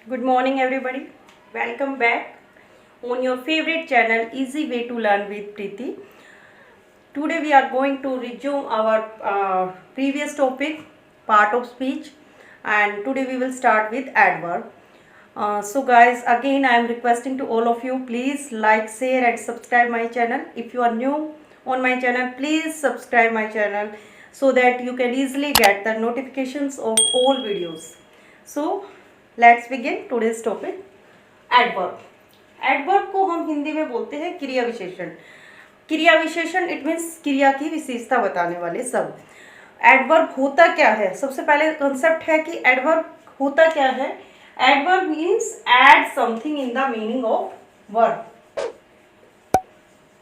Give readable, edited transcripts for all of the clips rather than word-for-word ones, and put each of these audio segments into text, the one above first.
Good morning, everybody. Welcome back on your favorite channel, Easy Way to Learn with Preeti. Today, we are going to resume our previous topic, part of speech, and today we will start with adverb. So, guys, again, I am requesting to all of you, please like, share, and subscribe my channel. If you are new on my channel, please subscribe my channel so that you can easily get the notifications of all videos. So, let's begin today's topic adverb. Adverb को हम हिंदी में बोलते हैं क्रिया विशेषण। क्रिया विशेषण it means क्रिया की विशेषता बताने वाले शब्द। एडवर्ब होता क्या है? सबसे पहले कंसेप्ट है कि एडवर्ब होता क्या है। Adverb means add something in the meaning of verb.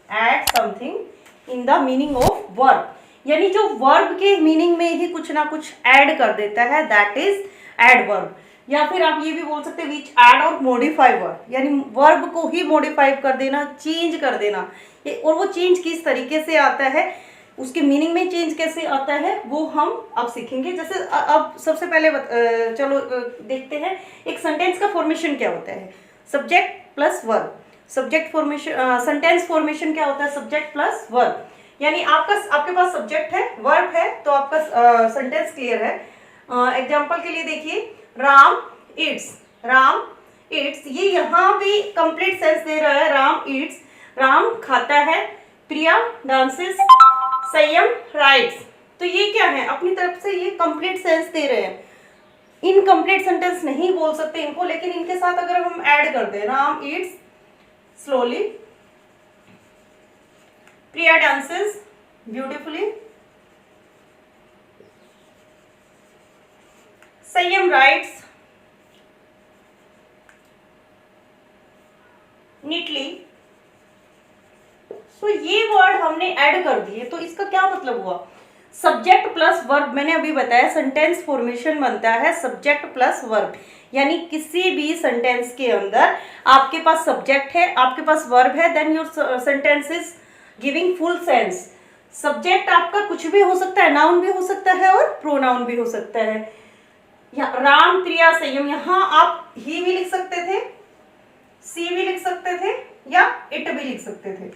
Add something in the meaning of verb, यानी जो वर्ब के मीनिंग में ही कुछ ना कुछ ऐड कर देता है, दैट इज एडवर्ब। या फिर आप ये भी बोल सकते हैं विच ऐड और मॉडिफाई वर्ब, यानी वर्ब को ही मॉडिफाई कर देना, चेंज कर देना। और वो चेंज किस तरीके से आता है, उसके मीनिंग में चेंज कैसे आता है, वो हम अब सीखेंगे। जैसे अब सबसे पहले चलो देखते हैं एक सेंटेंस का फॉर्मेशन क्या होता है। Subject plus verb. Subject formation, sentence formation क्या होता है? Subject plus verb. यानी आपके पास सब्जेक्ट है, वर्ब है, तो आपका सेंटेंस क्लियर है। एग्जाम्पल के लिए देखिए, राम ईट्स। राम ईट्स, ये यहाँ भी कंप्लीट सेंस दे रहा है। राम ईट्स, राम खाता है। प्रिया डांसेस, संयम राइट्स। तो ये क्या है? अपनी तरफ से ये कंप्लीट सेंस दे रहे हैं। इनकम्प्लीट सेंटेंस नहीं बोल सकते इनको, लेकिन इनके साथ अगर हम ऐड कर दें, राम ईट्स स्लोली, प्रिया डांसेस ब्यूटिफुली, संयम राइट्स नीटली। तो ये वर्ड हमने ऐड कर दिए, तो इसका क्या मतलब हुआ? सब्जेक्ट प्लस वर्ब, मैंने अभी बताया सेंटेंस फॉर्मेशन बनता है सब्जेक्ट प्लस वर्ब। यानी किसी भी सेंटेंस के अंदर आपके पास सब्जेक्ट है, आपके पास वर्ब है, then your sentence is giving full sense. Subject आपका कुछ भी हो सकता है, नाउन भी हो सकता है और प्रोनाउन भी हो सकता है। राम प्रिया संयम, यहाँ आप ही भी लिख सकते थे, सी भी लिख सकते थे, या इट भी लिख सकते थे।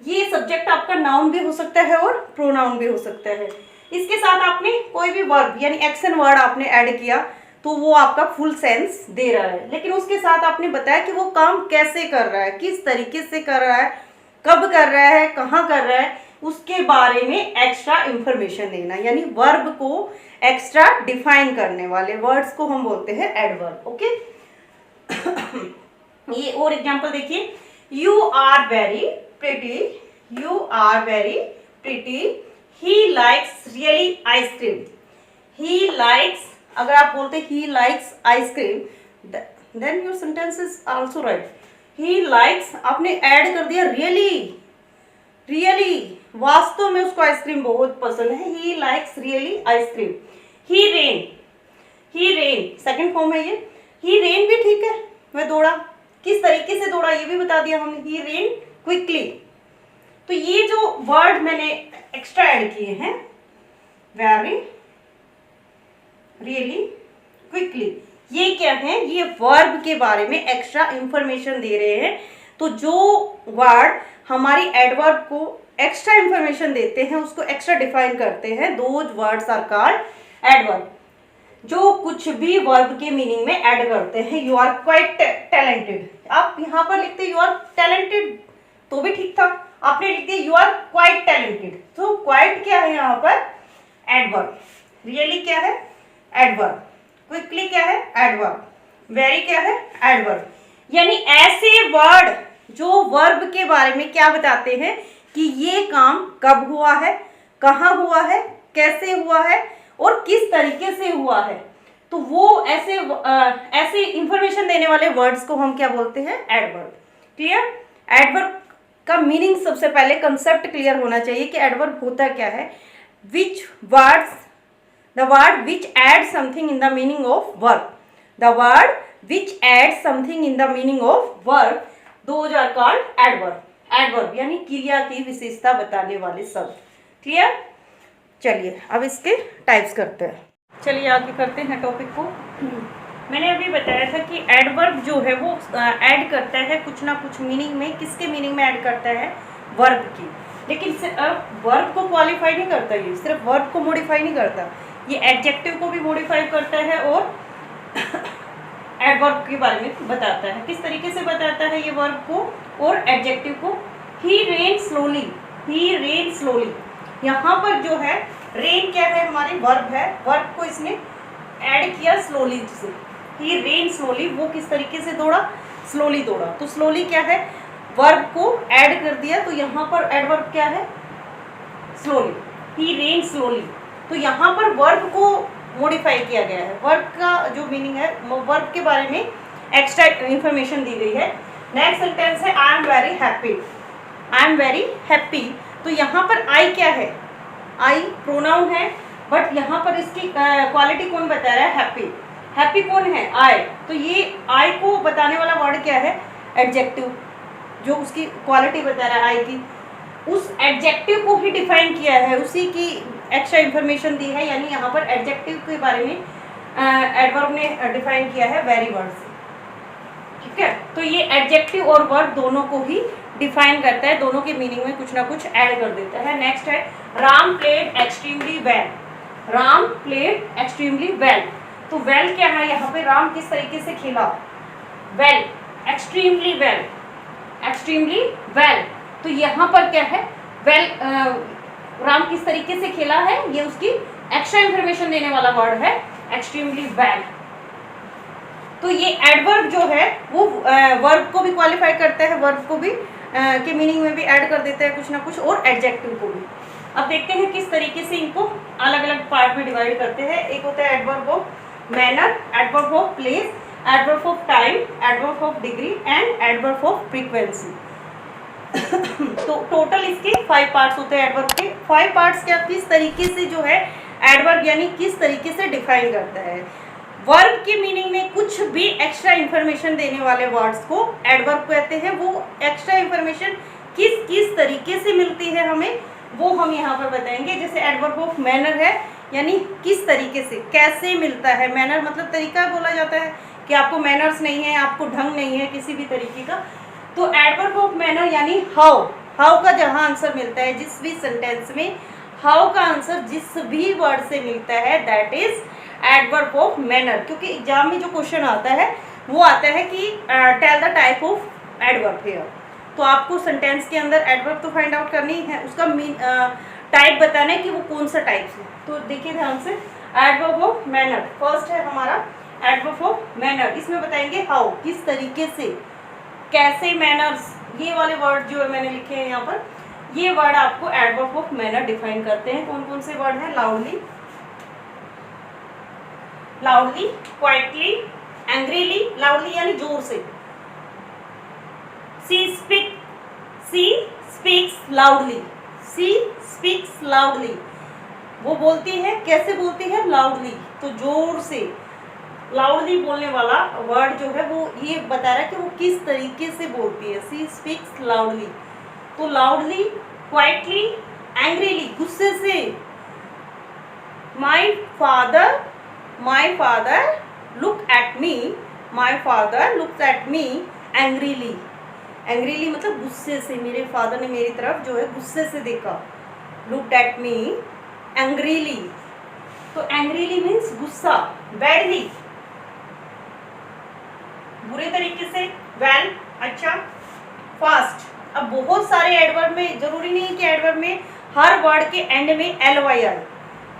ये सब्जेक्ट आपका नाउन भी हो सकता है और प्रोनाउन भी हो सकता है। इसके साथ आपने कोई भी वर्ब यानी एक्शन वर्ड आपने ऐड किया, तो वो आपका फुल सेंस दे रहा है। लेकिन उसके साथ आपने बताया कि वो काम कैसे कर रहा है, किस तरीके से कर रहा है, कब कर रहा है, कहाँ कर रहा है, उसके बारे में एक्स्ट्रा इंफॉर्मेशन देना। यानी वर्ब को एक्स्ट्रा डिफाइन करने वाले वर्ड्स को हम बोलते हैं एडवर्ब। ओके, ये और एग्जांपल देखिए, you are very pretty, you are very pretty, he likes really ice cream. He likes, अगर आप बोलते he likes ice cream, then your sentence is also right. He likes, आपने ऐड कर दिया रियली, रियली वास्तव में उसको आइसक्रीम बहुत पसंद है। ही लाइक्स रियली आइसक्रीम। ही रेन, ही रेन सेकंड फॉर्म है ये। ही रेन भी ठीक है, वह दौड़ा, किस तरीके से दौड़ा ये भी बता दिया हमने। ही रेन क्विकली। तो ये जो वर्ड मैंने एक्स्ट्रा ऐड किए हैं, वेरी, रियली, क्विकली, ये क्या है? ये वर्ब के बारे में एक्स्ट्रा इंफॉर्मेशन दे रहे हैं। तो जो वर्ड हमारी एडवर्ब को एक्स्ट्रा इंफॉर्मेशन देते हैं, उसको एक्स्ट्रा डिफाइन करते हैं, those words are called adverb. जो कुछ भी वर्ब के मीनिंग में ऐड करते हैं। यू आर क्वाइट टैलेंटेड, आप यहाँ पर लिखते यू आर टैलेंटेड तो भी ठीक था, आपने लिख दिया यू आर क्वाइट टैलेंटेड। तो क्वाइट क्या है यहाँ पर? एडवर्ब। रियली क्या है? एडवर्ब। क्विकली क्या है? एडवर्ब। वेरी क्या है? एडवर्ब। यानी ऐसे वर्ड जो वर्ब के बारे में क्या बताते हैं कि ये काम कब हुआ है, कहाँ हुआ है, कैसे हुआ है और किस तरीके से हुआ है। तो वो ऐसे इंफॉर्मेशन देने वाले वर्ड्स को हम क्या बोलते हैं? एडवर्ब। क्लियर? एडवर्ब का मीनिंग सबसे पहले कंसेप्ट क्लियर होना चाहिए कि एडवर्ब होता क्या है। Which words, the word which add something in the meaning of verb, the word which add something in the meaning of verb, those are called adverb. Adverb यानी क्रिया की विशेषता बताने वाले शब्द। क्लियर? चलिए अब इसके टाइप्स करते हैं। चलिए आगे करते हैं टॉपिक को। मैंने अभी बताया था कि एडवर्ब जो है वो ऐड करता है कुछ ना कुछ मीनिंग में। किसके मीनिंग में ऐड करता है? वर्ब की। लेकिन वर्ब को क्वालिफाई नहीं करता, ये सिर्फ वर्ब को मॉडिफाई नहीं करता, ये एडजेक्टिव को भी मॉडिफाई करता है और एडवर्ब के बारे में बताता है। किस तरीके से बताता है ये वर्ब को और एडजेक्टिव को? ही रेन स्लोली, ही रेन स्लोली। यहाँ पर जो है रेन क्या है? हमारी वर्ब है, वर्ब को इसने ऐड किया स्लोली से। ही रेन स्लोली, वो किस तरीके से दौड़ा? स्लोली दौड़ा। तो स्लोली क्या है? वर्ब को ऐड कर दिया, तो यहाँ पर एडवर्ब क्या है? स्लोली। ही रेन स्लोली। तो यहाँ पर वर्ब को मॉडिफाई किया गया है। वर्ब का जो मीनिंग है, वर्ब के बारे में एक्स्ट्रा इंफॉर्मेशन दी गई है। नेक्स्ट सेंटेंस है I am very happy. I am very happy. तो यहाँ पर आई क्या है? आई प्रोनाउन है, बट यहाँ पर इसकी क्वालिटी कौन बता रहा है? हैप्पी। हैप्पी कौन है? आई। तो ये आई को बताने वाला वर्ड क्या है? एडजेक्टिव, जो उसकी क्वालिटी बता रहा है आई की। उस एडजेक्टिव को ही डिफाइन किया है, उसी की एक्स्ट्रा इंफॉर्मेशन दी है। यानी यहाँ पर एडजेक्टिव के बारे में एडवर्ब ने डिफाइन किया है वेरी वर्ड से। ठीक है, तो ये एडजेक्टिव और वर्ब दोनों को ही डिफाइन करता है, दोनों के मीनिंग में कुछ ना कुछ ऐड कर देता है। नेक्स्ट है Ram played extremely well. Ram played extremely well. तो वेल क्या है यहाँ पे? राम किस तरीके से खेला? Well, extremely well, extremely well. तो यहाँ पर क्या है? वेल, राम किस तरीके से खेला है, ये उसकी एक्स्ट्रा इंफॉर्मेशन देने वाला वर्ड है, एक्सट्रीमली वेल। तो ये एडवर्ब जो है वो वर्ब को भी क्वालिफाई करता है, वर्ब को भी के मीनिंग में भी ऐड कर देता है कुछ ना कुछ, और एडजेक्टिव को भी। अब देखते हैं किस तरीके से इनको अलग अलग पार्ट में डिवाइड करते हैं। एक होता है adverb of manner, adverb of place, adverb of time, adverb of degree and adverb of frequency. तो टोटल इसके 5 पार्ट्स होते हैं एडवर्ब के। 5 पार्ट्स क्या, किस तरीके से जो है एडवर्ब यानी किस तरीके से डिफाइन करता है। वर्ब के मीनिंग में कुछ भी एक्स्ट्रा इंफॉर्मेशन देने वाले वर्ड्स को एडवर्ब कहते हैं। वो एक्स्ट्रा इंफॉर्मेशन किस किस तरीके से मिलती है हमें, वो हम यहाँ पर बताएंगे। जैसे एडवर्ब ऑफ मैनर है, यानी किस तरीके से, कैसे मिलता है। मैनर मतलब तरीका बोला जाता है कि आपको मैनर्स नहीं है, आपको ढंग नहीं है किसी भी तरीके का। तो एडवर्ब ऑफ मैनर यानी हाउ, हाउ का जहाँ आंसर मिलता है जिस भी सेंटेंस में, हाउ का आंसर जिस भी वर्ड से मिलता है, that is adverb of manner. क्योंकि एग्जाम में जो क्वेश्चन आता है वो आता है कि tell the type of adverb here. तो आपको सेंटेंस के अंदर एडवर्ब तो फाइंड आउट करनी है, उसका टाइप बताना है कि वो कौन सा टाइप से। तो देखिए ध्यान से, एडवर्ब ऑफ मैनर फर्स्ट है हमारा, एडवर्ब ऑफ मैनर। इसमें बताएंगे हाउ, किस तरीके से, कैसे, मैनर्स, ये वाले वर्ड जो मैंने लिखे हैं यहाँ पर, ये वर्ड आपको एडवर्ब ऑफ मैनर डिफाइन करते हैं। कौन कौन से वर्ड हैं? Loudly, loudly, quietly, angrily. Loudly यानी जोर से, she speaks loudly, she speaks loudly. वो बोलती है, कैसे बोलती है? लाउडली, तो जोर से। लाउडली बोलने वाला वर्ड जो है वो ये बता रहा है कि वो किस तरीके से बोलती है। She speaks loudly. तो लाउडली, क्वाइटली, एंग्रीली, गुस्से से। My father look at me, my father looks at me angrily. Angrily मतलब गुस्से से, मेरे फादर ने मेरी तरफ जो है गुस्से से देखा। Looked at me angrily. तो एंग्रीली मीन्स गुस्सा, बैडली, बुरे तरीके से। वेल, अच्छा, फास्ट। अब बहुत सारे एडवर्ब में, जरूरी नहीं है कि एडवर्ब में हर वर्ड के एंड में ly आए।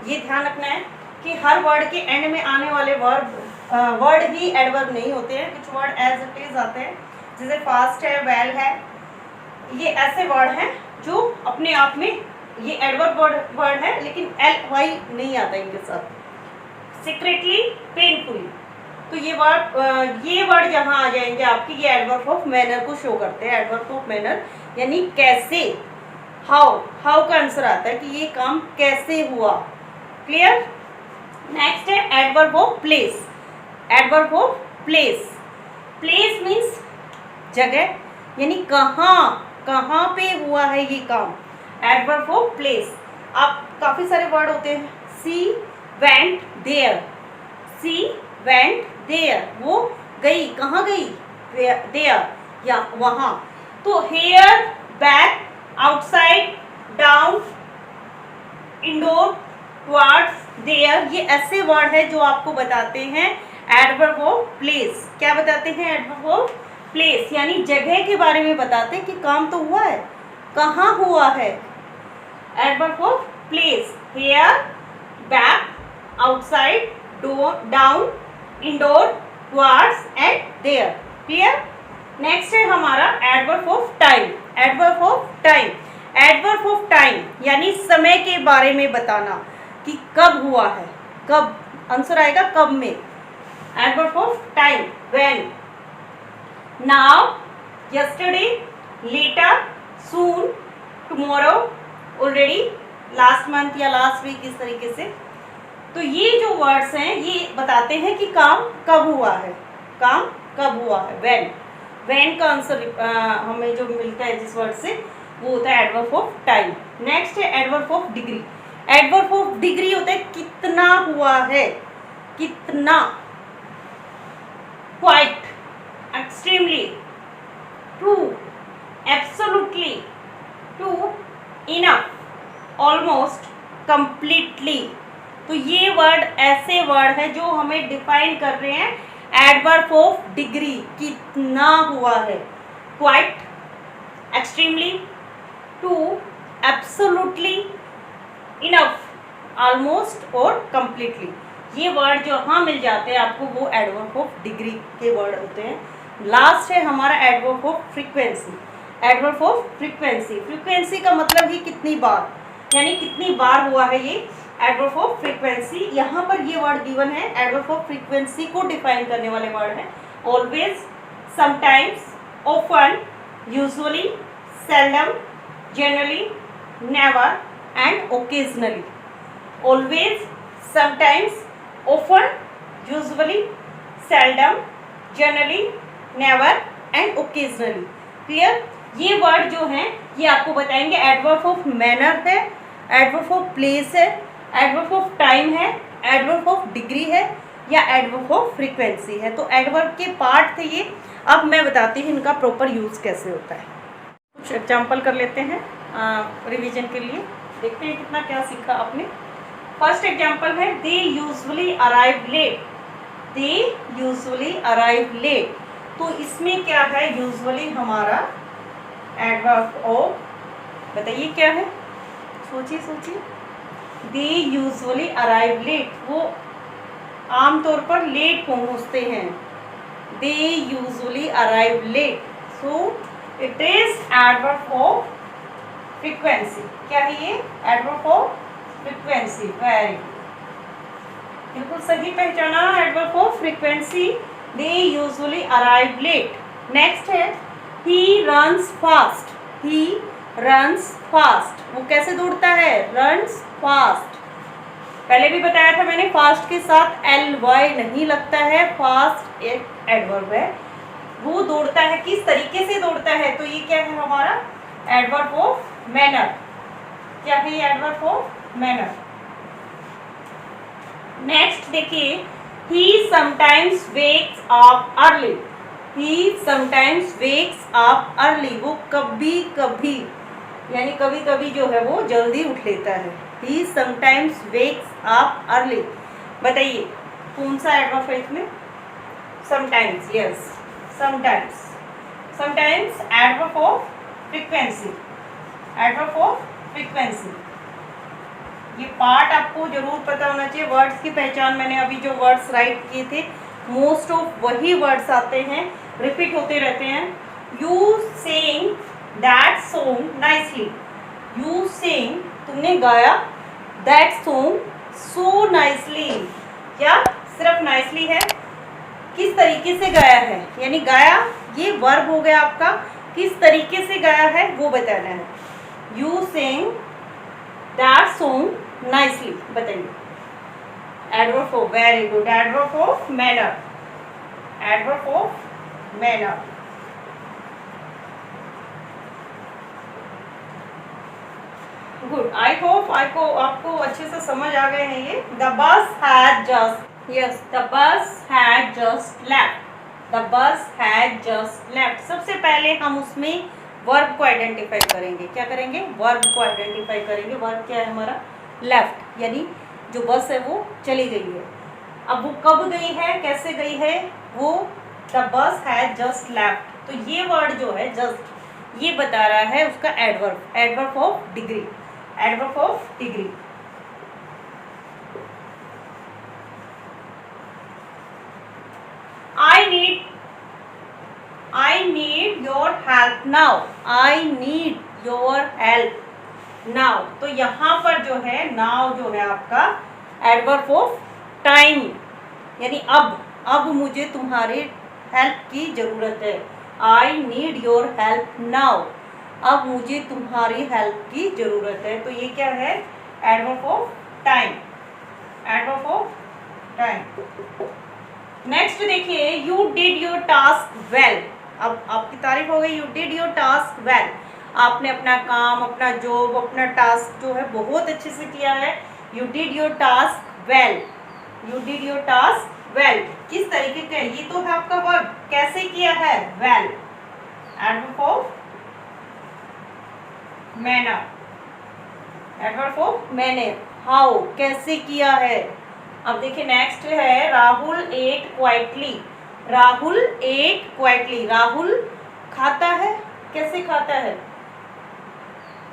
ये ध्यान रखना है कि हर वर्ड के एंड में आने वाले वर्ड ही एडवर्ब नहीं होते हैं। कुछ वर्ड एज इट इज आते हैं, जैसे फास्ट है, वेल है, ये ऐसे वर्ड हैं जो अपने आप में ये एडवर्ब वर्ड है, लेकिन ly नहीं आता इनके साथ। Secretly, painfully. तो ये वर्ड जहाँ आ जाएंगे आपकी, ये एडवर्ब ऑफ मैनर को शो करते हैं। एडवर्ब ऑफ मैनर यानी कैसे, हाउ का आंसर आता है कि ये काम कैसे हुआ। क्लियर? नेक्स्ट है adverb of place. Adverb of place, place means जगह, यानी कहाँ पे हुआ है ये काम। Adverb of place. आप काफ़ी सारे वर्ड होते हैं, she went there, she went there, वो गई, कहाँ गई, देयर, या वहाँ। तो here, back, outside, down, indoor, towards, there, ये ऐसे वर्ड है जो आपको बताते हैं एडवर्ब ऑफ प्लेस। क्या बताते हैं? एडवर्ब ऑफ प्लेस, यानी जगह के बारे में बताते हैं कि काम तो हुआ है, कहाँ हुआ है। Adverb of place, here, back, outside, down, indoor, towards and there. Clear? Next है हमारा adverb of time. Adverb of time, adverb of time यानी समय के बारे में बताना कि कब हुआ है, कब, आंसर आएगा कब में। Adverb of time, when, now, yesterday, later, soon, tomorrow, already, last month या लास्ट वीक, इस तरीके से। तो ये जो वर्ड्स हैं ये बताते हैं कि काम कब हुआ है, काम कब हुआ है। व्हेन, व्हेन का आंसर हमें जो मिलता है जिस वर्ड से, वो होता है एडवर्ब ऑफ टाइम। नेक्स्ट है adverb of degree. Adverb of degree होता है कितना हुआ है, कितना, quite, extremely, true, absolutely, too, enough, almost, completely. तो ये वर्ड ऐसे वर्ड है जो हमें डिफाइन कर रहे हैं एडवर्ब ऑफ डिग्री, कितना हुआ है, quite, extremely, too, absolutely, enough, almost और कंप्लीटली। ये वर्ड जो हाँ मिल जाते हैं आपको, वो एडवर्ब ऑफ डिग्री के वर्ड होते हैं। लास्ट है हमारा adverb of frequency. Adverb of frequency, frequency का मतलब ही कितनी बार, यानी कितनी बार हुआ है, ये एडवर्ब ऑफ फ्रीक्वेंसी। यहाँ पर ये वर्ड गिवन है, एडवर्ब ऑफ फ्रीक्वेंसी को डिफाइन करने वाले वर्ड है always, sometimes, often, usually, seldom, generally, never and occasionally. Always, sometimes, often, usually, seldom, generally, never and occasionally. Clear? ये वर्ड जो हैं ये आपको बताएंगे एडवर्ब ऑफ मैनर है, एडवर्ब ऑफ प्लेस है, एडवर्ब ऑफ टाइम है, एडवर्ब ऑफ डिग्री है, या एडवर्ब ऑफ फ्रीक्वेंसी है। तो एडवर्ब के पार्ट थे ये। अब मैं बताती हूँ इनका प्रॉपर यूज़ कैसे होता है। कुछ एग्जाम्पल कर लेते हैं रिवीजन के लिए, देखते हैं कितना क्या सीखा आपने। फर्स्ट एग्जाम्पल है they usually arrive late. They usually arrive late, तो इसमें क्या है, यूजुअली हमारा एडवर्ब ऑफ, बताइए क्या है, सोचिए सोचिए। दे यूजुअली अराइव लेट, वो आमतौर पर लेट पहुंचते हैं। They usually arrive late, so it is adverb of frequency. क्या है ये? Adverb of frequency. वेरी बिल्कुल सही पहचाना, adverb of frequency. They usually arrive late. Next है he runs fast. He runs fast, वो कैसे दौड़ता है, रन्स फास्ट। पहले भी बताया था मैंने, फास्ट के साथ ly नहीं लगता है, फास्ट एक एडवर्ब है। वो दौड़ता है, किस तरीके से दौड़ता है, तो ये क्या है हमारा एडवर्ब ऑफ मैनर। क्या है ये? Adverb of manner. नेक्स्ट देखिए, he sometimes wakes up early. He sometimes wakes up early, वो कभी कभी, यानी कभी कभी जो है वो जल्दी उठ लेता है। He sometimes wakes up early. बताइए कौन सा एडवर्ब है इसमें? Sometimes, yes, sometimes. Sometimes adverb of frequency. Adverb of frequency, ये पार्ट आपको जरूर पता होना चाहिए। वर्ड्स की पहचान, मैंने अभी जो वर्ड्स राइट किए थे मोस्ट ऑफ वही वर्ड्स आते हैं, रिपीट होते रहते हैं। You sing that song nicely. You sing, तुमने गाया, दैट सॉन्ग सो नाइसली। क्या सिर्फ नाइसली है? किस तरीके से गाया है, यानी गाया ये वर्ब हो गया आपका, किस तरीके से गाया है वो बताना है। You sing that song nicely, बताइए। Adverb of, very good, adverb of manner. Adverb of manner. Good, I hope आपको अच्छे से समझ आ गए हैं ये। The bus had just yes, the bus had just left, the bus had just left. सबसे पहले हम उसमें वर्ब को आइडेंटिफाई करेंगे। क्या करेंगे? वर्ब को आइडेंटिफाई करेंगे। वर्ब क्या है हमारा? लेफ्ट, यानी जो बस है वो चली गई है। अब वो कब गई है, कैसे गई है? वो the bus has just left. तो ये वर्ड जो है जस्ट, ये बता रहा है उसका adverb, adverb of degree, adverb of degree. I need your help now, I need your help now। तो यहाँ पर जो है now जो है आपका एडवर्ब ऑफ टाइम, यानी अब मुझे तुम्हारे हेल्प की ज़रूरत है। I need your help now, अब मुझे तुम्हारी हेल्प की ज़रूरत है। तो ये क्या है? Adverb of time, adverb of time. Next देखिए, you did your task well. अब आपकी तारीफ हो गई, you did your task well. आपने अपना काम, अपना जॉब, अपना टास्क जो है बहुत अच्छे से किया है। You did your task well, you did your task well. किस तरीके का? ये तो है आपका वर्ब, कैसे किया है? Well, adverb of manner, adverb of manner. How, कैसे किया है। अब देखिए नेक्स्ट है, Rahul ate quietly, Rahul ate quietly. Rahul खाता है, कैसे खाता है?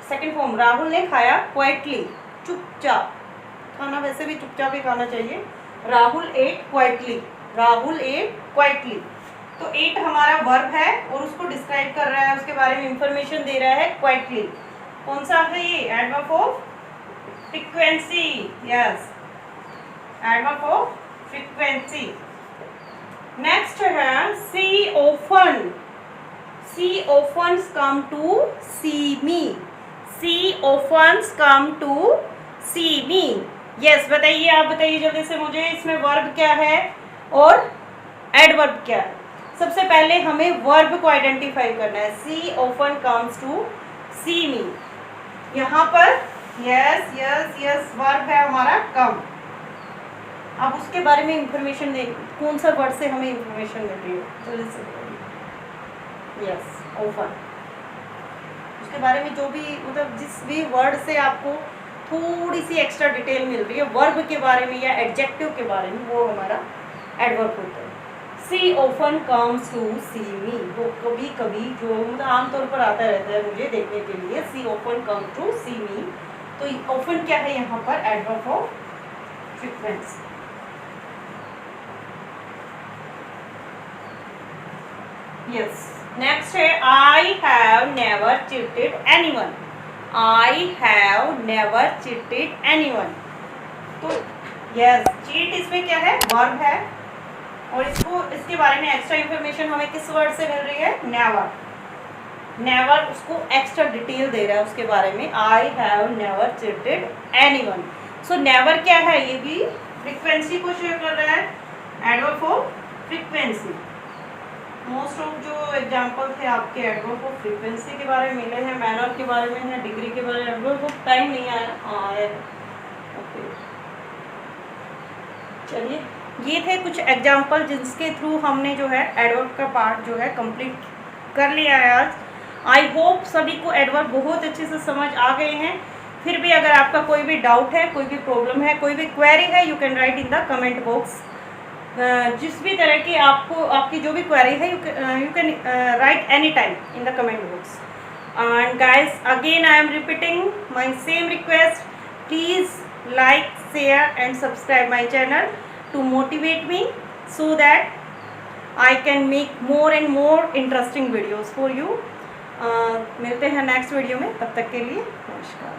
सेकंड फॉर्म, राहुल ने खाया क्वाइटली, चुपचाप। खाना वैसे भी चुपचाप ही खाना चाहिए। Rahul ate quietly, Rahul ate quietly. तो एट हमारा वर्ब है और उसको डिस्क्राइब कर रहा है, उसके बारे में इंफॉर्मेशन दे रहा है क्वाइटली। कौन सा है ये? Adverb of frequency, yes, adverb of frequency. Next है, सी ऑफन, सी ऑफन्स कम टू सी मी, सी ऑफन्स कम टू सी मी। यस, बताइए, आप बताइए जल्दी से मुझे, इसमें वर्ब क्या है और एडवर्ब क्या है? सबसे पहले हमें वर्ब को आइडेंटिफाई करना है। सी ऑफन कम्स टू सी मी। यहाँ पर यस यस यस वर्ब है हमारा कम। अब उसके बारे में इंफॉर्मेशन दे, कौन सा वर्ड से हमें इंफॉर्मेशन मिल रही है? जल्दी से बताइए। Yes, often. उसके बारे में जो भी, मतलब जिस भी वर्ड से आपको थोड़ी सी एक्स्ट्रा डिटेल मिल रही है वर्ब के बारे में या एडजेक्टिव के बारे में, वो हमारा एडवर्ब होता है। सी ऑफन कम्स टू सी मी, वो कभी कभी जो मतलब आमतौर पर आता रहता है मुझे देखने के लिए। She often comes to C me. तो ऑफन क्या है यहाँ पर? Adverb of frequency. Yes, next है, I have never cheated anyone, I have never cheated anyone. तो यस, चीट इसमें क्या है? वर्ब है और इसको, इसके बारे में एक्स्ट्रा इंफॉर्मेशन हमें किस वर्ड से मिल रही है? नेवर। नेवर उसको एक्स्ट्रा डिटेल दे रहा है उसके बारे में। आई have never cheated anyone. So never क्या है? ये भी फ्रीक्वेंसी को शेयर कर रहा है, adverb of frequency. Most of जो एग्जाम्पल थे आपके एडवर्ब ऑफ फ्रीक्वेंसी के बारे में मिले हैं, मैनर के बारे में है, डिग्री के बारे में। एडवर्ब ऑफ टाइम नहीं आया। ओके, चलिए, ये थे कुछ एग्जाम्पल जिसके थ्रू हमने जो है एडवर्ब का पार्ट जो है कंप्लीट कर लिया है आज। आई होप सभी को एडवर्ब बहुत अच्छे से समझ आ गए हैं। फिर भी अगर आपका कोई भी डाउट है, कोई भी प्रॉब्लम है, कोई भी क्वेरी है, you can write in the comment box. जिस भी तरह की आपको, आपकी जो भी क्वेरी है, you can write any time in the comment box. And guys, again I am repeating my same request, please like, share and subscribe my channel to motivate me so that I can make more and more interesting videos for you। मिलते हैं next video में, तब तक के लिए नमस्कार।